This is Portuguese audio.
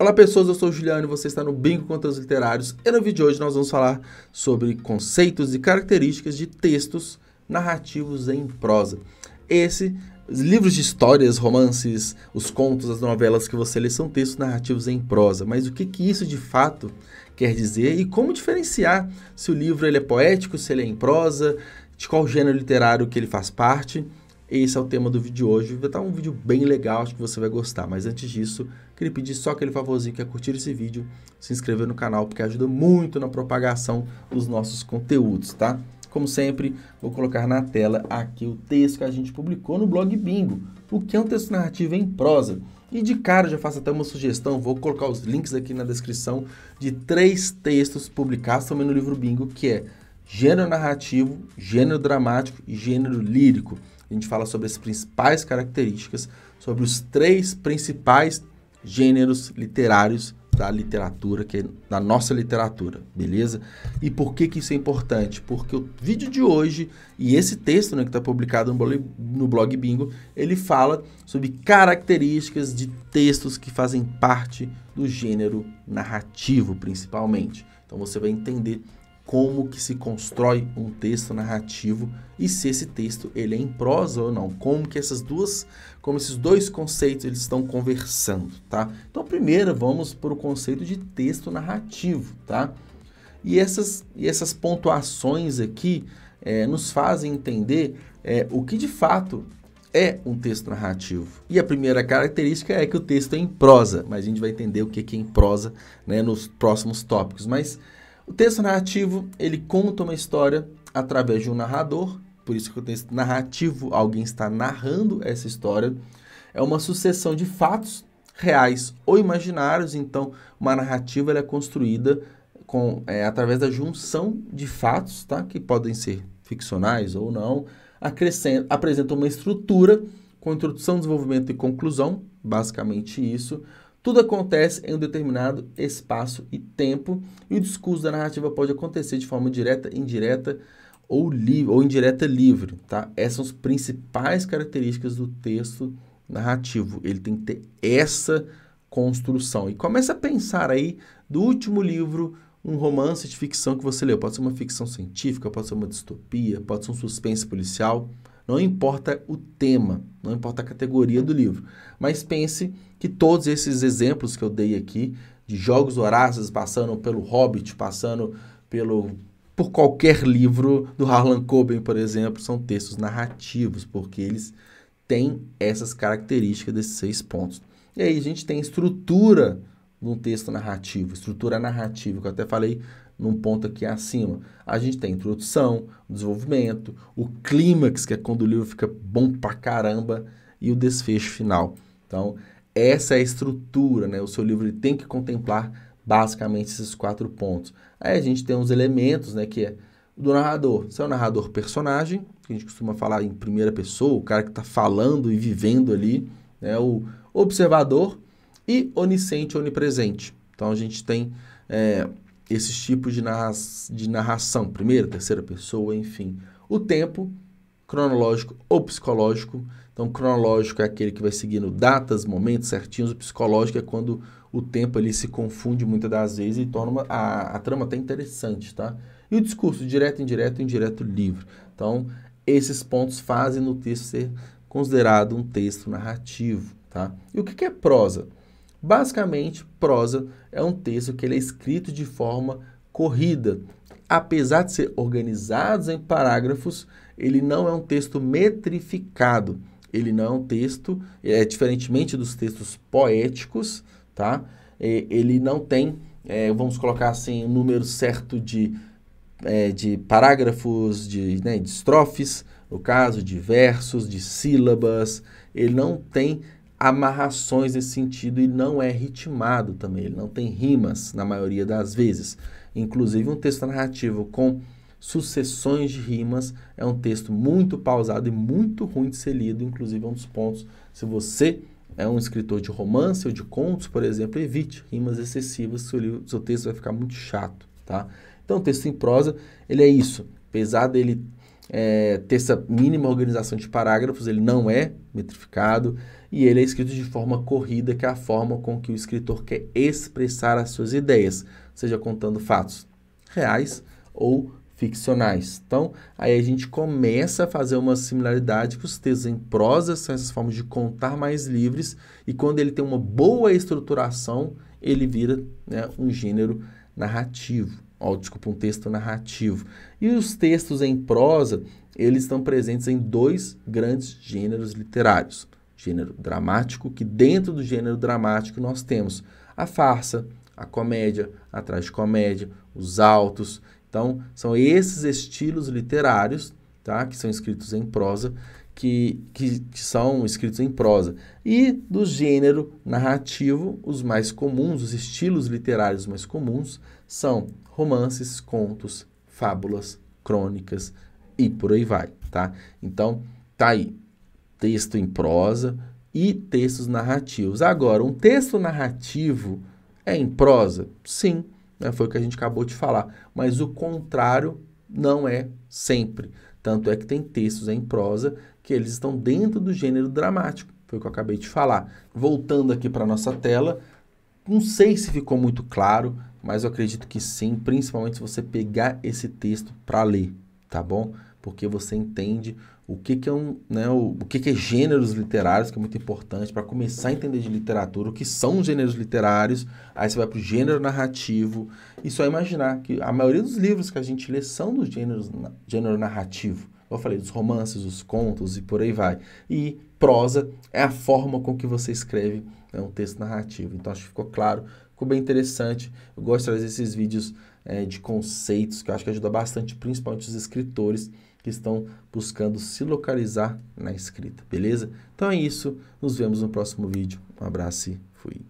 Olá pessoas, eu sou o Juliano e você está no Bingo Conteúdos Literários e no vídeo de hoje nós vamos falar sobre conceitos e características de textos narrativos em prosa. Os livros de histórias, romances, os contos, as novelas que você lê são textos narrativos em prosa, mas o que isso de fato quer dizer e como diferenciar se o livro ele é poético, se ele é em prosa, de qual gênero literário que ele faz parte. Esse é o tema do vídeo de hoje. Vai estar um vídeo bem legal, acho que você vai gostar. Mas antes disso, queria pedir só aquele favorzinho que é curtir esse vídeo, se inscrever no canal, porque ajuda muito na propagação dos nossos conteúdos, tá? Como sempre, vou colocar na tela aqui o texto que a gente publicou no blog Bingo. O que é um texto narrativo em prosa? E de cara, já faço até uma sugestão, vou colocar os links aqui na descrição de 3 textos publicados também no livro Bingo, que é gênero narrativo, gênero dramático e gênero lírico. A gente fala sobre as principais características, sobre os 3 principais gêneros literários da literatura, que é da nossa literatura, beleza? E por que isso é importante? Porque o vídeo de hoje e esse texto, né, que está publicado no blog Bingo, ele fala sobre características de textos que fazem parte do gênero narrativo, principalmente. Então você vai entender como que se constrói um texto narrativo e se esse texto ele é em prosa ou não, como esses dois conceitos eles estão conversando, tá? Então, primeiro vamos para o conceito de texto narrativo, tá? E essas pontuações aqui nos fazem entender o que de fato é um texto narrativo. E a primeira característica é que o texto é em prosa, mas a gente vai entender o que é em prosa, né, nos próximos tópicos. Mas o texto narrativo, ele conta uma história através de um narrador, por isso que o texto narrativo, alguém está narrando essa história. É uma sucessão de fatos reais ou imaginários, então uma narrativa ela é construída através da junção de fatos, tá? Que podem ser ficcionais ou não, apresenta uma estrutura com introdução, desenvolvimento e conclusão, basicamente isso. Tudo acontece em um determinado espaço e tempo, e o discurso da narrativa pode acontecer de forma direta, indireta ou indireta livre, tá? Essas são as principais características do texto narrativo. Ele tem que ter essa construção. E começa a pensar aí do último livro, um romance de ficção que você leu. Pode ser uma ficção científica, pode ser uma distopia, pode ser um suspense policial. Não importa o tema, não importa a categoria do livro, mas pense que todos esses exemplos que eu dei aqui, de Jogos Vorazes, passando pelo Hobbit, passando por qualquer livro do Harlan Coben, por exemplo, são textos narrativos, porque eles têm essas características desses 6 pontos. E aí a gente tem estrutura num texto narrativo, estrutura narrativa, que eu até falei num ponto aqui acima. A gente tem a introdução, o desenvolvimento, o clímax, que é quando o livro fica bom pra caramba, e o desfecho final. Então, essa é a estrutura, né? O seu livro ele tem que contemplar basicamente esses 4 pontos. Aí a gente tem os elementos, né? Que é do narrador. Você é o narrador personagem, que a gente costuma falar em primeira pessoa, o cara que está falando e vivendo ali, né? O observador e onisciente, onipresente. Então, a gente tem esses tipos de narração, primeira, terceira pessoa, enfim. O tempo, cronológico ou psicológico. Então, cronológico é aquele que vai seguindo datas, momentos certinhos. O psicológico é quando o tempo ali se confunde muitas das vezes e torna a trama até interessante, tá? E o discurso, direto, indireto, indireto, livre. Então, esses pontos fazem no texto ser considerado um texto narrativo, tá? E o que é prosa? Basicamente, prosa é um texto que ele é escrito de forma corrida. Apesar de ser organizado em parágrafos, ele não é um texto metrificado. Ele não é um texto, diferentemente dos textos poéticos, tá? Ele não tem, vamos colocar assim, um número certo de parágrafos, de estrofes, no caso, de versos, de sílabas. Ele não tem amarrações nesse sentido e não é ritmado também, ele não tem rimas na maioria das vezes. Inclusive um texto narrativo com sucessões de rimas é um texto muito pausado e muito ruim de ser lido, inclusive é um dos pontos, se você é um escritor de romance ou de contos, por exemplo, evite rimas excessivas, seu texto vai ficar muito chato, tá? Então o texto em prosa, ele é isso, apesar dele ter essa mínima organização de parágrafos, ele não é metrificado e ele é escrito de forma corrida, que é a forma com que o escritor quer expressar as suas ideias, seja contando fatos reais ou ficcionais. Então, aí a gente começa a fazer uma similaridade que os textos em prosa são essas formas de contar mais livres e quando ele tem uma boa estruturação, ele vira, né, um gênero narrativo. Um texto narrativo. E os textos em prosa, eles estão presentes em dois grandes gêneros literários. Gênero dramático, que dentro do gênero dramático nós temos a farsa, a comédia, a tragicomédia, os autos. Então, são esses estilos literários, tá, que são escritos em prosa, que são escritos em prosa. E do gênero narrativo, os mais comuns, os estilos literários mais comuns, são romances, contos, fábulas, crônicas e por aí vai, tá? Então, tá aí, texto em prosa e textos narrativos. Agora, um texto narrativo é em prosa? Sim, né? Foi o que a gente acabou de falar, mas o contrário não é sempre. Tanto é que tem textos em prosa que eles estão dentro do gênero dramático, foi o que eu acabei de falar. Voltando aqui para a nossa tela, não sei se ficou muito claro, mas eu acredito que sim, principalmente se você pegar esse texto para ler, tá bom? Porque você entende o que é o que é gêneros literários, que é muito importante para começar a entender de literatura, o que são gêneros literários, aí você vai para o gênero narrativo, e só imaginar que a maioria dos livros que a gente lê são do gênero narrativo. Eu falei dos romances, os contos e por aí vai. E prosa é a forma com que você escreve, né, um texto narrativo. Então acho que ficou claro. Ficou bem interessante. Eu gosto de trazer esses vídeos de conceitos, que eu acho que ajuda bastante, principalmente os escritores que estão buscando se localizar na escrita, beleza? Então é isso. Nos vemos no próximo vídeo. Um abraço e fui.